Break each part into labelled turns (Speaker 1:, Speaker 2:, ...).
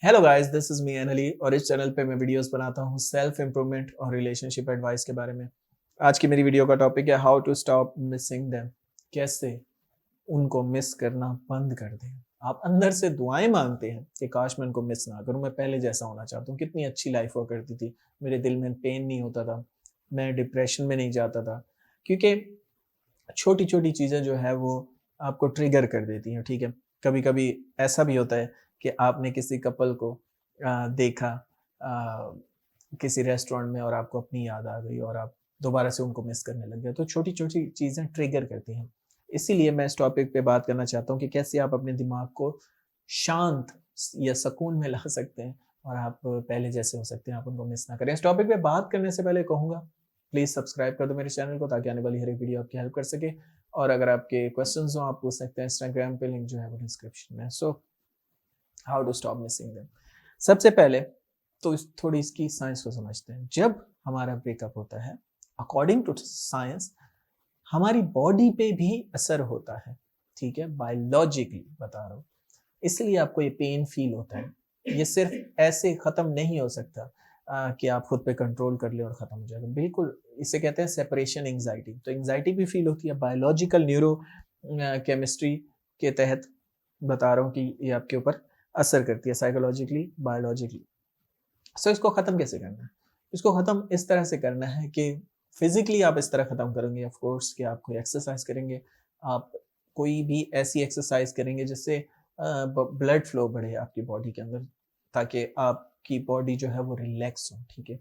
Speaker 1: Hello guys, this is me only और इस channel पे मैं वीडियोस बनाता हूँ सेल्फ इम्प्रूवमेंट और रिलेशनशिप एडवाइस के बारे में। आज की मेरी वीडियो का टॉपिक है how to stop missing them. कैसे उनको मिस करना बंद कर दें। आप अंदर से दुआएं मांगते हैं कि काश मैं उनको मिस ना करूं, मैं पहले जैसा होना चाहता हूँ, कितनी अच्छी लाइफ हुआ करती थी, मेरे दिल में पेन नहीं होता था, मैं डिप्रेशन में नहीं जाता था। क्योंकि छोटी छोटी चीज़ें जो है वो आपको ट्रिगर कर देती हैं। ठीक है, कभी कभी ऐसा भी होता है कि आपने किसी कपल को देखा आ, किसी रेस्टोरेंट में और आपको अपनी याद आ गई और आप दोबारा से उनको मिस करने लग गए। तो छोटी छोटी चीज़ें ट्रिगर करती हैं। इसीलिए मैं इस टॉपिक पे बात करना चाहता हूँ कि कैसे आप अपने दिमाग को शांत या सुकून में ला सकते हैं और आप पहले जैसे हो सकते हैं, आप उनको मिस ना करें। इस टॉपिक पे बात करने से पहले कहूँगा, प्लीज़ सब्सक्राइब कर दो मेरे चैनल को ताकि आने वाली हर एक वीडियो आपकी हेल्प कर सके। और अगर आपके क्वेश्चंस हो आप पूछ सकते हैं, इंस्टाग्राम पे लिंक जो है वो डिस्क्रिप्शन में। So how to stop missing them. सबसे पहले तो थोड़ी इसकी साइंस को समझते हैं। जब हमारा ब्रेकअप होता है, अकॉर्डिंग टू साइंस हमारी बॉडी पे भी असर होता है। ठीक है, बायोलॉजिकली बता रहा हूँ, इसलिए आपको ये पेन फील होता है। ये सिर्फ ऐसे खत्म नहीं हो सकता कि आप खुद पे कंट्रोल कर ले और खत्म हो जाएगा। बिल्कुल, इसे कहते हैं सेपरेशन एंग्जाइटी। तो एंग्जाइटी भी फील होती है, बायोलॉजिकल न्यूरो केमिस्ट्री के तहत बता रहा हूँ कि ये आपके ऊपर असर करती है, साइकोलॉजिकली बायोलॉजिकली। सो इसको ख़त्म कैसे करना है? इसको ख़त्म इस तरह से करना है कि फिज़िकली आप इस तरह ख़त्म करेंगे ऑफ कोर्स कि आप कोई एक्सरसाइज़ करेंगे, आप कोई भी ऐसी एक्सरसाइज़ करेंगे जिससे ब ब्लड फ्लो बढ़े आपकी बॉडी के अंदर, ताकि आपकी बॉडी जो है वो रिलैक्स हो। ठीक है?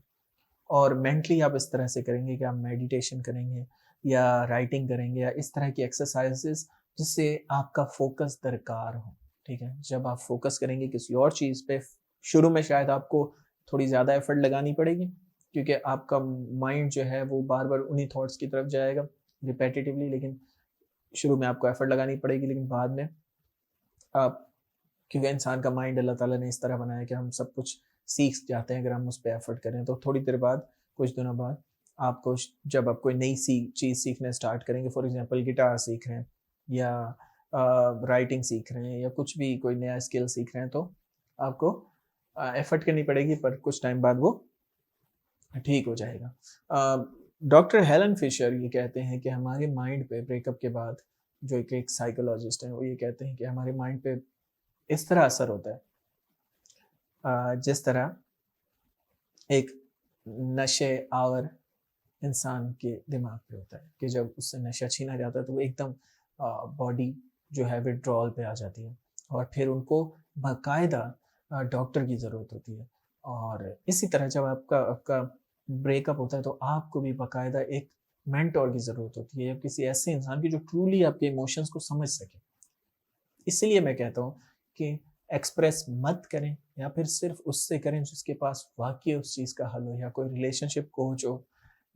Speaker 1: और मेंटली आप इस तरह से करेंगे कि आप मेडिटेशन करेंगे या राइटिंग करेंगे या इस तरह की एक्सरसाइजेस जिससे आपका फोकस दरकार हो। ठीक है, जब आप फोकस करेंगे किसी और चीज़ पे, शुरू में शायद आपको थोड़ी ज़्यादा एफर्ट लगानी पड़ेगी क्योंकि आपका माइंड जो है वो बार बार उन्हीं थॉट्स की तरफ जाएगा रिपेटिटिवली। लेकिन शुरू में आपको एफर्ट लगानी पड़ेगी, लेकिन बाद में आप, क्योंकि इंसान का माइंड अल्लाह ताला ने इस तरह बनाया कि हम सब कुछ सीख जाते हैं अगर हम उस पे एफर्ट करें। तो थोड़ी देर बाद, कुछ दिनों बाद आपको जब आप कोई नई चीज़ सीखना स्टार्ट करेंगे, फॉर एग्जांपल गिटार सीख रहे हैं या राइटिंग सीख रहे हैं या कुछ भी कोई नया स्किल सीख रहे हैं, तो आपको एफर्ट करनी पड़ेगी, पर कुछ टाइम बाद वो ठीक हो जाएगा। डॉक्टर हेलन फिशर ये कहते हैं कि हमारे माइंड पे ब्रेकअप के बाद, जो एक साइकोलॉजिस्ट हैं, वो ये कहते हैं कि हमारे माइंड पे इस तरह असर होता है जिस तरह एक नशे आवर इंसान के दिमाग पे होता है कि जब उससे नशा छीना जाता है तो वो एकदम बॉडी जो है विड्रॉल पे आ जाती है और फिर उनको बाकायदा डॉक्टर की ज़रूरत होती है। और इसी तरह जब आपका आपका ब्रेकअप होता है तो आपको भी बाकायदा एक मेंटोर की ज़रूरत होती है या किसी ऐसे इंसान की जो ट्रूली आपके इमोशंस को समझ सके। इसीलिए मैं कहता हूँ कि एक्सप्रेस मत करें या फिर सिर्फ उससे करें जिसके पास वाक़ई उस चीज़ का हल हो, या कोई रिलेशनशिप कोच हो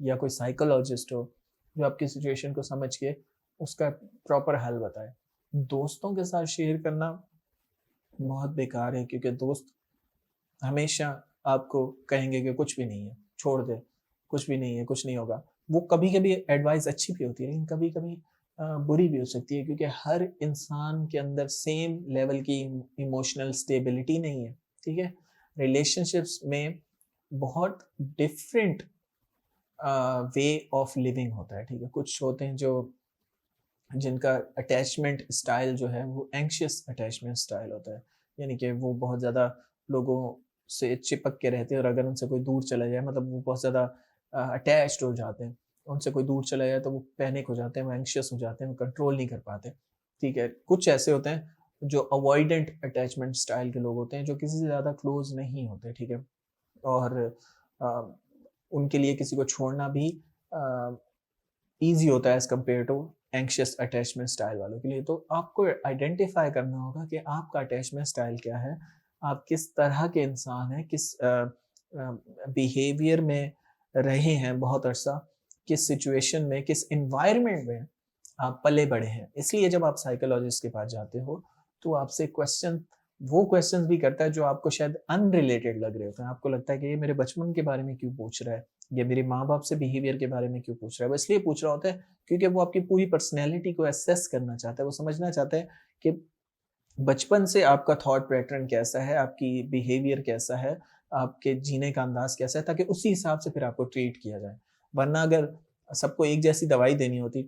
Speaker 1: या कोई साइकोलॉजिस्ट हो जो आपकी सिचुएशन को समझ के उसका प्रॉपर हल बताए। दोस्तों के साथ शेयर करना बहुत बेकार है क्योंकि दोस्त हमेशा आपको कहेंगे कि कुछ भी नहीं है, छोड़ दे, कुछ भी नहीं है, कुछ नहीं होगा। वो कभी-कभी एडवाइस अच्छी भी होती है, लेकिन कभी-कभी बुरी भी हो सकती है क्योंकि हर इंसान के अंदर सेम लेवल की इमोशनल स्टेबिलिटी नहीं है, ठीक है? रिलेशनशिप्स में बहुत डिफरेंट वे ऑफ लिविंग होता है, ठीक है? कुछ होते हैं जो जिनका अटैचमेंट स्टाइल जो है वो एंग्शियस अटैचमेंट स्टाइल होता है। यानी कि वो बहुत ज़्यादा लोगों से चिपक के रहते हैं और अगर उनसे कोई दूर चला जाए, मतलब वो बहुत ज़्यादा अटैच्ड हो जाते हैं। उनसे कोई दूर चला जाए तो वो पैनिक हो जाते हैं, वो एंग्शियस हो जाते हैं, वो कंट्रोल नहीं कर पाते। ठीक है? कुछ ऐसे होते हैं जो अवॉइडेंट अटैचमेंट स्टाइल के लोग होते हैं, जो किसी से ज़्यादा क्लोज़ नहीं होते, ठीक है? और अ, उनके लिए किसी को छोड़ना भी अ ईज़ी होता है as compared to anxious attachment style वालों के लिए। तो आपको आइडेंटिफ़ाई करना होगा कि आपका अटैचमेंट स्टाइल क्या है? आप किस तरह के इंसान हैं? किस बिहेवियर में रहे हैं बहुत अरसा? किस सिचुएशन में, किस एनवायरनमेंट में आप पले-बढ़े हैं? इसलिए जब आप साइकोलॉजिस्ट के पास जाते हो, तो आपसे वो क्वेश्चन्स भी करता है जो आपको शायद अनरिलेटेड लग रहे होते हैं। आपको लगता है कि ये मेरे बचपन के बारे में क्यों पूछ रहा है? या मेरे माँ-बाप से बिहेवियर के बारे में क्यों पूछ रहा है? वो इसलिए पूछ रहा होता है क्योंकि वो आपकी पूरी पर्सनैलिटी को असेस करना चाहता है। वो समझना चाहता है कि बचपन से आपका थॉट पैटर्न कैसा है, आपकी बिहेवियर कैसा है, आपके जीने का अंदाज़ कैसा है, ताकि उसी हिसाब से फिर आपको ट्रीट किया जाए। वरना अगर सबको एक जैसी दवाई देनी होती,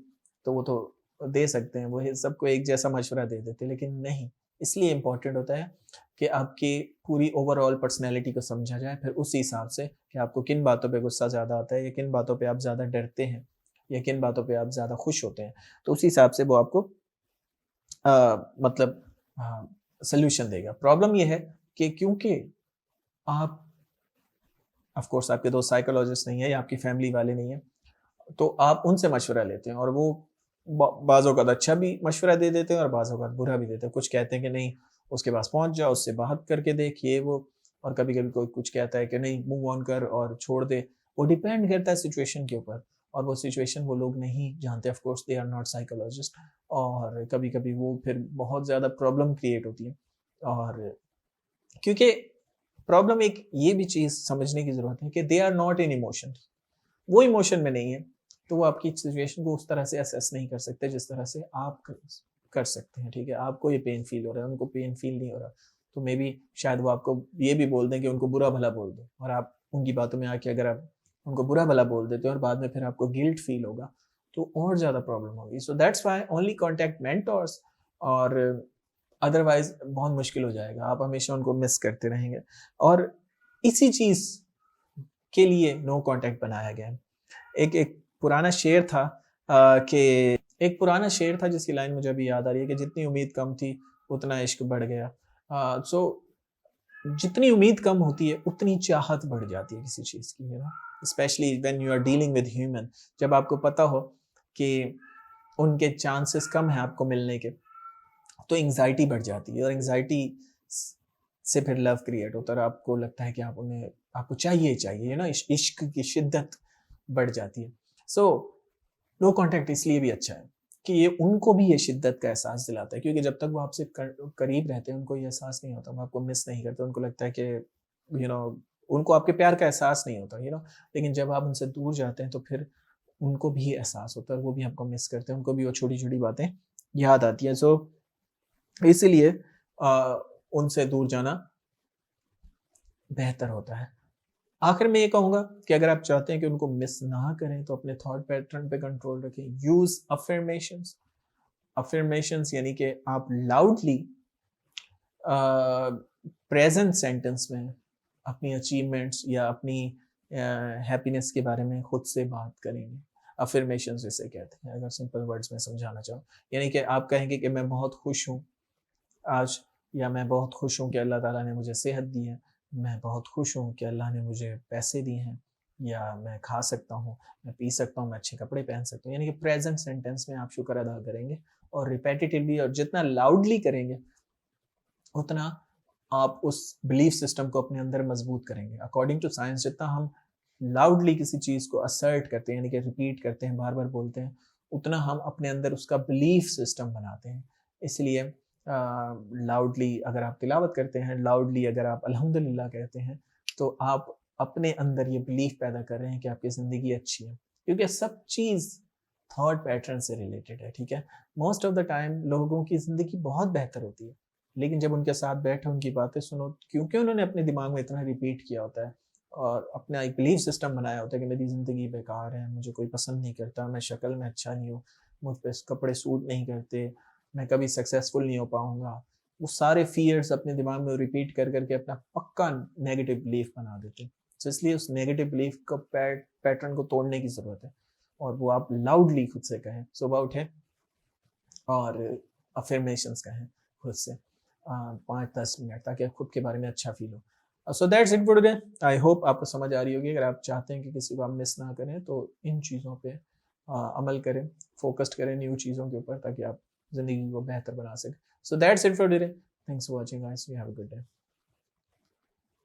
Speaker 1: तो वो तो दे सकते हैं, वो ये सबको एक जैसा मशवरा दे देते, लेकिन नहीं। इसलिए इम्पोर्टेंट होता है कि आपकी पूरी ओवरऑल पर्सनैलिटी को समझा जाए, फिर उस हिसाब से कि आपको किन बातों पे गुस्सा ज़्यादा आता है या किन बातों पे आप ज़्यादा डरते हैं या किन बातों पे आप ज़्यादा खुश होते हैं। तो उस हिसाब से वो आपको मतलब हाँ, सॉल्यूशन देगा। प्रॉब्लम ये है कि क्योंकि आप ऑफ कोर्स आपके दोस्त साइकोलॉजिस्ट नहीं है या आपकी फैमिली वाले नहीं है, तो आप उनसे मशवरा लेते हैं और वो बाज़ औक़ात अच्छा भी मशवरा दे देते हैं और बाज़ औक़ात बुरा भी देते हैं। कुछ कहते हैं कि नहीं, उसके पास पहुँच जाओ, उससे बात करके देख ये वो, और कभी-कभी कोई कुछ कहता है कि नहीं, मूव ऑन कर और छोड़ दे। वो डिपेंड करता है सिचुएशन के ऊपर, और वो सिचुएशन वो लोग नहीं जानते, of course they are not psychologist, और कभी-कभी वो फिर बहुत ज़्यादा प्रॉब्लम क्रिएट होती है। और क्योंकि प्रॉब्लम एक ये भी चीज़ समझने की ज़रूरत है कि they are not in emotion, वो इमोशन में नहीं है, तो वो आपकी सिचुएशन को उस तरह से असेस नहीं कर सकते जिस तरह से आप कर सकते हैं, ठीक है? आपको ये पेन फ़ील हो रहा है, उनको पेन फ़ील नहीं हो रहा, तो मेबी शायद वो आपको ये भी बोल दें कि उनको बुरा-भला बोल दो, और आप उनकी बातों में आके अगर आप उनको बुरा-भला बोल देते हो और बाद में फिर आपको गिल्ट फ़ील होगा, तो और ज़्यादा प्रॉब्लम होगी। So that's why only contact mentors, और अदरवाइज़ बहुत मुश्किल हो जाएगा, आप हमेशा उनको मिस करते रहेंगे, और इसी चीज़ के लिए नो कॉन्टैक्ट बनाया गया है। एक एक पुराना शेर था कि एक पुराना शेर था जिसकी लाइन मुझे अभी याद आ रही है कि जितनी उम्मीद कम थी, उतना इश्क बढ़ गया। सो जितनी उम्मीद कम होती है, उतनी चाहत बढ़ जाती है किसी चीज़ की, you know? Especially when you are dealing with human, जब आपको पता हो कि उनके चांसेस कम हैं आपको मिलने के, तो एंग्ज़ायटी बढ़ जाती है, और एंग्ज़ायटी स से फिर लव क्रिएट होता है और आपको लगता है कि आप उन्हें आपको चाहिए ही चाहिए, यू नो? इश्क की शिद्दत बढ़ जाती है। सो नो कॉन्टैक्ट इसलिए भी अच्छा है कि ये उनको भी ये शिद्दत का एहसास दिलाता है, क्योंकि जब तक वो आपसे करीब रहते हैं, उनको ये एहसास नहीं होता, वो आपको मिस नहीं करते, उनको लगता है कि यू नो उनको आपके प्यार का एहसास नहीं होता, यू नो। लेकिन जब आप उनसे दूर जाते हैं, तो फिर उनको भी एहसास होता है और वो भी आपको मिस करते हैं, उनको भी वो छोटी-छोटी बातें याद आती हैं। सो इसीलिए उनसे दूर जाना बेहतर होता है। आखिर में ये कहूँगा कि अगर आप चाहते हैं कि उनको मिस ना करें, तो अपने थॉट पैटर्न पे कंट्रोल रखें। Use affirmations. अफ़र्मेशंस यानी कि आप लाउडली प्रेज़ेंट सेंटेंस में अपनी अचीवमेंट्स या अपनी हैप्पीनेस के बारे में खुद से बात करेंगे। अफ़र्मेशंस इसे कहते हैं, अगर सिंपल वर्ड्स में समझाना चाहूँ। यानी कि आप कहेंगे कि मैं बहुत खुश हूँ आज, या मैं बहुत खुश हूँ कि अल्लाह ताला ने मुझे सेहत दी है, मैं बहुत खुश हूँ कि अल्लाह ने मुझे पैसे दिए हैं, या मैं खा सकता हूँ, मैं पी सकता हूँ, मैं अच्छे कपड़े पहन सकता हूँ। यानी कि प्रेज़ेंट सेंटेंस में आप शुक्र अदा करेंगे, और रिपिटिटिवली और जितना लाउडली करेंगे, उतना आप उस बिलीफ सिस्टम को अपने अंदर मजबूत करेंगे। अकॉर्डिंग टू साइंस, जितना हम लाउडली किसी चीज़ को असर्ट करते हैं, यानी कि रिपीट करते हैं, बार-बार बोलते हैं, उतना हम अपने अंदर उसका बिलीफ सिस्टम बनाते हैं। इसलिए लाउडली अगर आप तिलावत करते हैं, लाउडली अगर आप अल्हम्दुलिल्लाह कहते हैं, तो आप अपने अंदर ये बिलीफ पैदा कर रहे हैं कि आपकी ज़िंदगी अच्छी है। क्योंकि सब चीज़ थॉट पैटर्न से रिलेटेड है, ठीक है? मोस्ट ऑफ द टाइम लोगों की ज़िंदगी बहुत बेहतर होती है, लेकिन जब उनके साथ बैठो, उनकी बातें सुनो, क्योंकि उन्होंने अपने दिमाग में इतना रिपीट किया होता है और अपना एक बिलीफ सिस्टम बनाया होता है कि मेरी ज़िंदगी बेकार है, मुझे कोई पसंद नहीं करता, मैं शक्ल में अच्छा नहीं हूँ, मुझ पे कपड़े सूट नहीं करते, मैं कभी सक्सेसफुल नहीं हो पाऊँगा। वो सारे फ़ियर्स अपने दिमाग में रिपीट कर कर के अपना पक्का नेगेटिव बिलीफ बना देते हैं। तो इसलिए उस नेगेटिव बिलीफ को पैटर्न को तोड़ने की ज़रूरत है, और वो आप लाउडली खुद से कहें। सुबह उठें और अफ़र्मेशंस कहें खुद से 5-10 मिनट, ताकि आप खुद के बारे में अच्छा फ़ील हो। So that's it for today. I hope आपको समझ आ रही होगी। अगर आप चाहते हैं कि किसी को आप मिस ना करें, तो इन चीज़ों पे अमल करें, फ़ोकस्ड करें न्यू चीज़ों के ऊपर, ताकि आप ज़िंदगी को बेहतर बना सकें। So that's it for today. Thanks for watching guys. You have a good day.